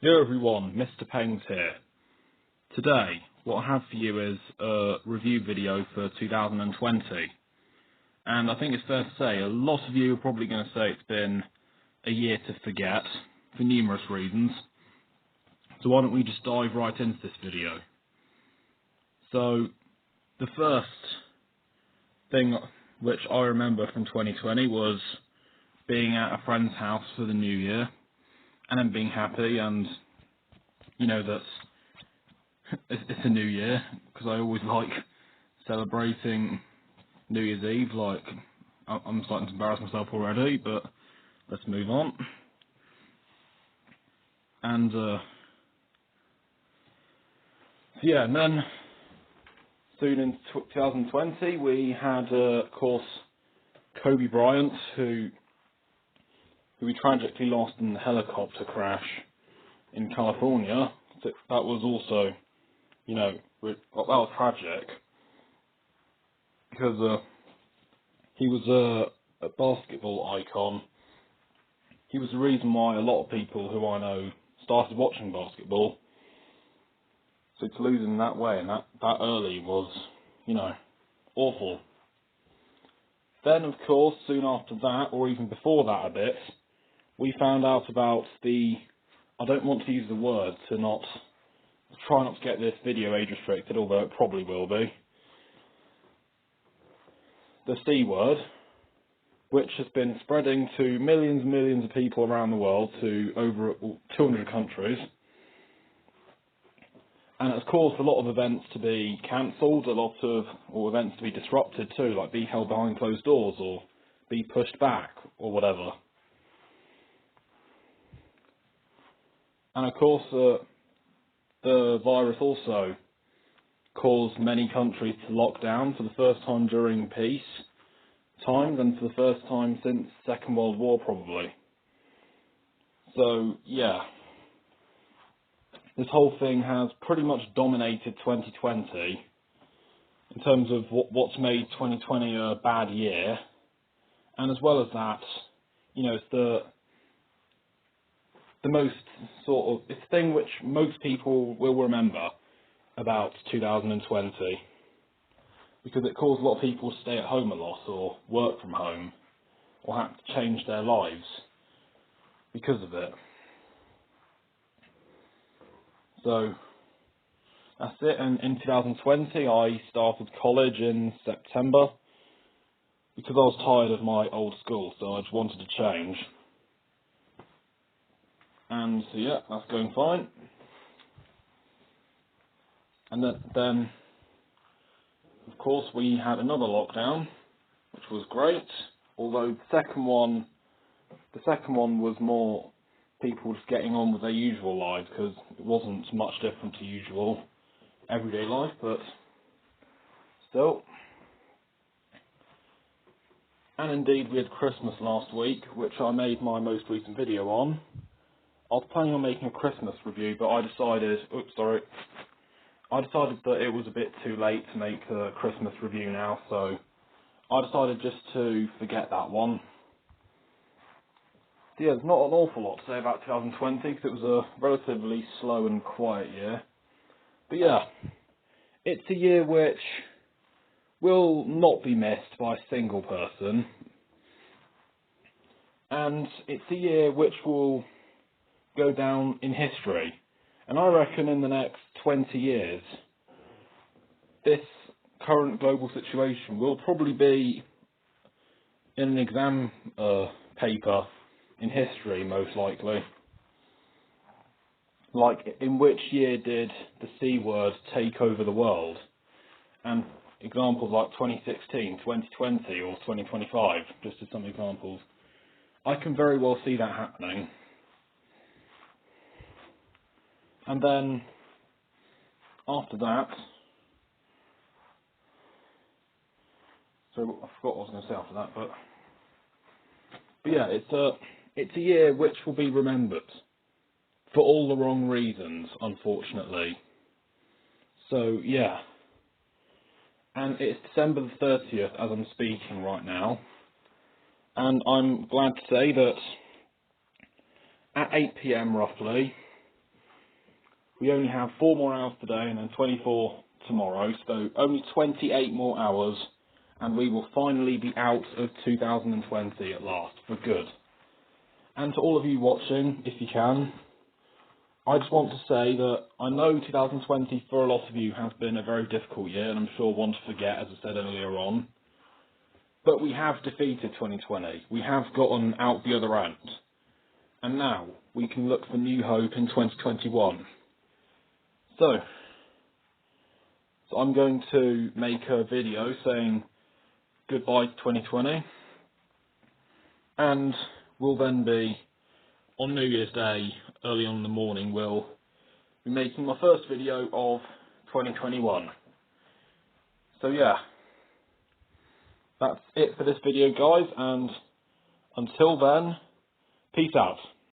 Hello everyone, Mr. Pengs here. Today, what I have for you is a review video for 2020. And I think it's fair to say, a lot of you are probably going to say it's been a year to forget, for numerous reasons. So why don't we just dive right into this video. So, the first thing which I remember from 2020 was being at a friend's house for the new year, and then being happy, and you know that it's a new year, because I always like celebrating New Year's Eve. Like, I'm starting to embarrass myself already, but let's move on. And yeah, and then soon in 2020 we had, of course, Kobe Bryant, who we tragically lost in a helicopter crash in California. So that was also, you know, that was tragic, because he was a basketball icon. He was the reason why a lot of people who I know started watching basketball. So to lose him that way and that early was, you know, awful. Then, of course, soon after that, or even before that a bit, we found out about the, I don't want to use the word to try not to get this video age restricted, although it probably will be, the C word, which has been spreading to millions and millions of people around the world, to over 200 countries, and it's caused a lot of events to be cancelled, or events to be disrupted too, like be held behind closed doors, or be pushed back, or whatever. And of course, the virus also caused many countries to lock down for the first time during peace times, and for the first time since the Second World War, probably. So, yeah. This whole thing has pretty much dominated 2020 in terms of what's made 2020 a bad year. And as well as that, you know, it's the most it's the thing which most people will remember about 2020, because it caused a lot of people to stay at home a lot, or work from home, or have to change their lives because of it. So that's it. And in 2020 I started college in September, because I was tired of my old school, so I just wanted to change. And so yeah, that's going fine. And then of course we had another lockdown, which was great, although the second one was more people just getting on with their usual lives, because it wasn't much different to usual everyday life, but still. And indeed we had Christmas last week, which I made my most recent video on. I was planning on making a Christmas review, but I decided that it was a bit too late to make a Christmas review now, so I decided just to forget that one. So yeah, there's not an awful lot to say about 2020, because it was a relatively slow and quiet year. But yeah, it's a year which will not be missed by a single person, and it's a year which will go down in history. And I reckon in the next 20 years, this current global situation will probably be in an exam paper in history, most likely. Like, in which year did the C word take over the world? And examples like 2016, 2020, or 2025, just as some examples. I can very well see that happening. And then, after that, so I forgot what I was going to say after that, but yeah, it's a year which will be remembered for all the wrong reasons, unfortunately. So yeah, and it's December the 30th as I'm speaking right now, and I'm glad to say that at 8 PM roughly, we only have 4 more hours today and then 24 tomorrow, so only 28 more hours, and we will finally be out of 2020 at last, for good. And to all of you watching, if you can, I just want to say that I know 2020 for a lot of you has been a very difficult year, and I'm sure one to forget, as I said earlier on. But we have defeated 2020. We have gotten out the other end. And now we can look for new hope in 2021. So I'm going to make a video saying goodbye to 2020. And we'll then be, on New Year's Day, early on in the morning, we'll be making my first video of 2021. So yeah, that's it for this video, guys, and until then, peace out.